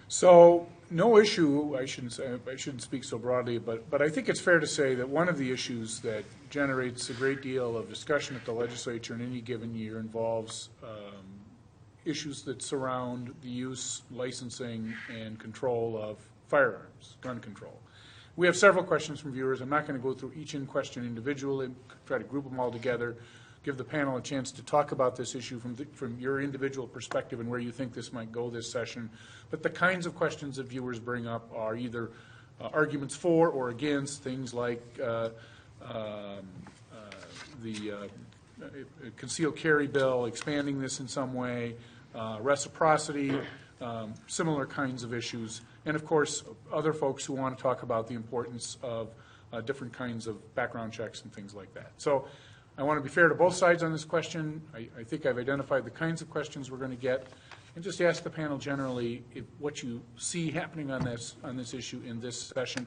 So, no issue, I shouldn't say, I shouldn't speak so broadly, but I think it's fair to say that one of the issues that generates a great deal of discussion at the legislature in any given year involves issues that surround the use, licensing, and control of firearms, gun control. We have several questions from viewers. I'm not going to go through each question individually, try to group them all together, give the panel a chance to talk about this issue from your individual perspective and where you think this might go this session. But the kinds of questions that viewers bring up are either arguments for or against, things like the concealed carry bill, expanding this in some way, reciprocity, similar kinds of issues, and of course other folks who want to talk about the importance of different kinds of background checks and things like that. So I want to be fair to both sides on this question. I think I've identified the kinds of questions we're going to get, and just ask the panel generally what you see happening on this issue in this session.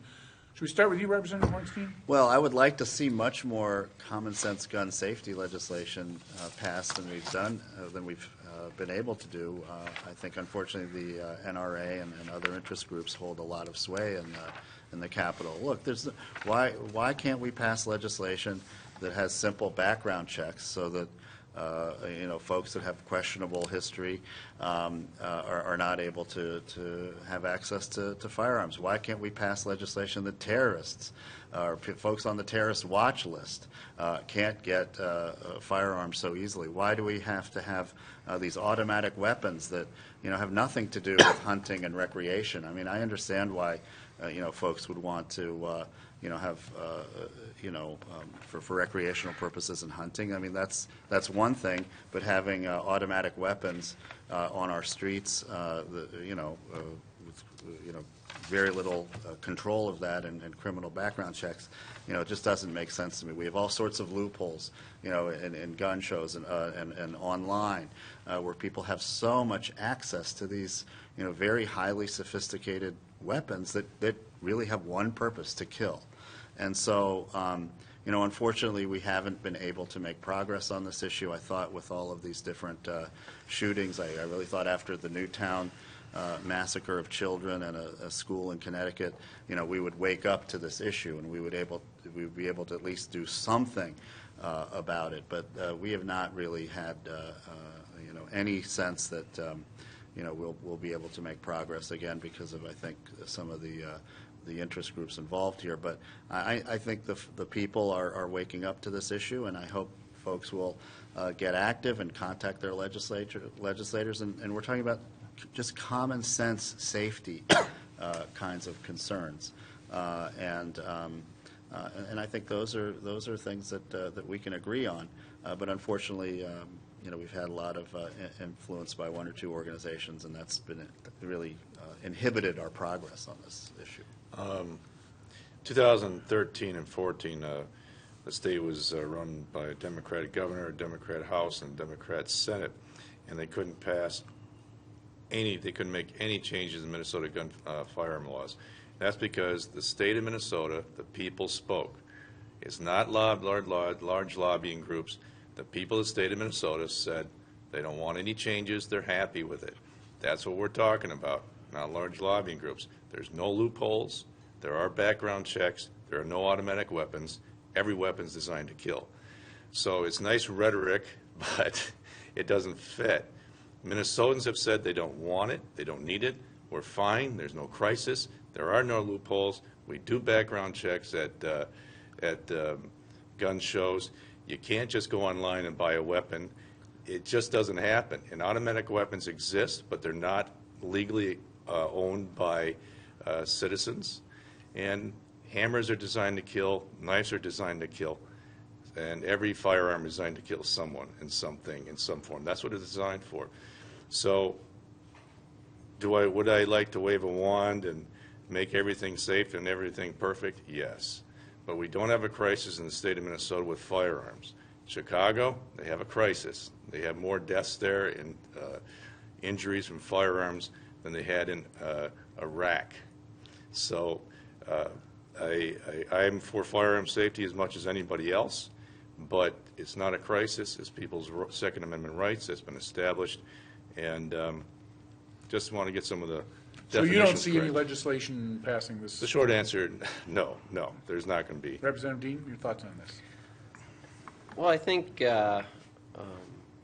Should we start with you, Representative Hornstein? Well, I would like to see much more common sense gun safety legislation passed than we've been able to do. I think, unfortunately, the NRA and other interest groups hold a lot of sway in the Capitol. Look, why can't we pass legislation that has simple background checks so that folks that have questionable history are not able to have access to firearms? Why can't we pass legislation that terrorists or folks on the terrorist watch list can't get firearms so easily? Why do we have to have these automatic weapons that have nothing to do with hunting and recreation? I mean, I understand why folks would want to have for recreational purposes and hunting. I mean, that's one thing, but having automatic weapons on our streets, with very little control of that and criminal background checks, it just doesn't make sense to me. We have all sorts of loopholes, in gun shows and online, where people have so much access to these, very highly sophisticated weapons that really have one purpose: to kill. And so, unfortunately, we haven't been able to make progress on this issue. I thought with all of these different shootings, I really thought after the Newtown massacre of children and a school in Connecticut, we would wake up to this issue and we would be able to at least do something about it. But we have not really had any sense that we'll be able to make progress, again because of, I think, some of the interest groups involved here. But I think the people are waking up to this issue, and I hope folks will get active and contact their legislators. And we're talking about just common sense safety kinds of concerns, and I think those are things that we can agree on. But unfortunately, we've had a lot of influence by one or two organizations, and that's been really inhibited our progress on this issue. 2013 and 14, the state was run by a Democratic governor, a Democrat House, and a Democrat Senate, and they couldn't make any changes in Minnesota gun firearm laws. That's because the state of Minnesota, the people spoke. It's not large lobbying groups. The people of the state of Minnesota said they don't want any changes. They're happy with it. That's what we're talking about, not large lobbying groups. There's no loopholes. There are background checks. There are no automatic weapons. Every weapon's designed to kill. So it's nice rhetoric, but it doesn't fit. Minnesotans have said they don't want it. They don't need it. We're fine. There's no crisis. There are no loopholes. We do background checks at gun shows. You can't just go online and buy a weapon. It just doesn't happen. And automatic weapons exist, but they're not legally owned by citizens. And hammers are designed to kill. Knives are designed to kill. And every firearm is designed to kill someone and something in some form. That's what it's designed for. So would I like to wave a wand and make everything safe and everything perfect? Yes. But we don't have a crisis in the state of Minnesota with firearms. Chicago, they have a crisis. They have more deaths there and injuries from firearms than they had in Iraq. So I'm for firearm safety as much as anybody else, but it's not a crisis. It's people's Second Amendment rights that's been established. And just want to get some of the So you don't definition's see any correct. legislation passing this? The short answer, no, there's not going to be. Representative Dean, your thoughts on this? Well, I think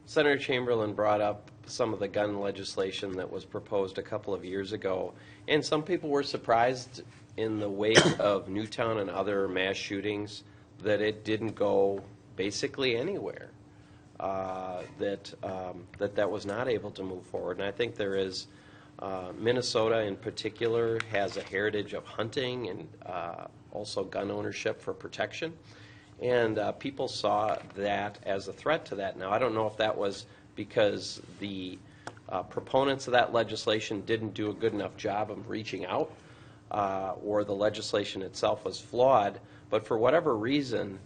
Senator Chamberlain brought up some of the gun legislation that was proposed a couple of years ago, and some people were surprised in the wake of Newtown and other mass shootings that it didn't go basically anywhere, that was not able to move forward. And I think there is, Minnesota in particular has a heritage of hunting and also gun ownership for protection. And people saw that as a threat to that. Now, I don't know if that was because the proponents of that legislation didn't do a good enough job of reaching out, or the legislation itself was flawed, but for whatever reason,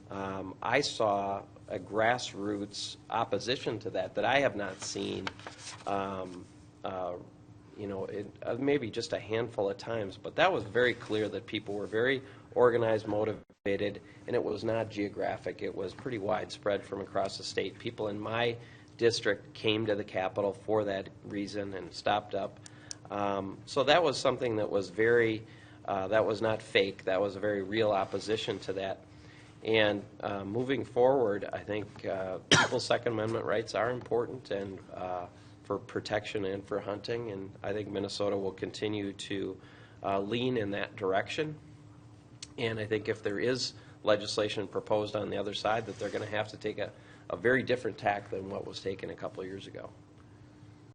I saw a grassroots opposition to that I have not seen, maybe just a handful of times, but that was very clear that people were very organized, motivated, and it was not geographic. It was pretty widespread from across the state. People in my district came to the Capitol for that reason and stopped up. So that was something that was that was not fake. That was a very real opposition to that. And moving forward, I think people's Second Amendment rights are important and for protection and for hunting, and I think Minnesota will continue to lean in that direction. And I think if there is legislation proposed on the other side, that they're going to have to take a very different tack than what was taken a couple of years ago.